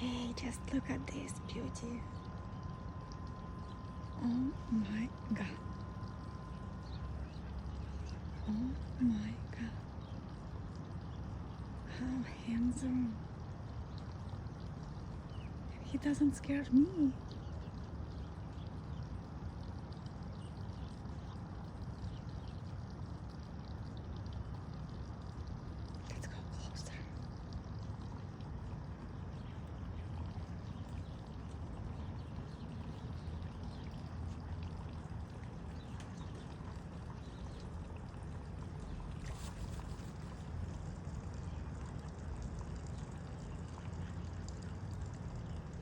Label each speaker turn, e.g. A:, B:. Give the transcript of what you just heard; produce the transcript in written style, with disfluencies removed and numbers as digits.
A: Hey, just look at this beauty. Oh my god. Oh my god. How handsome. He doesn't scare me.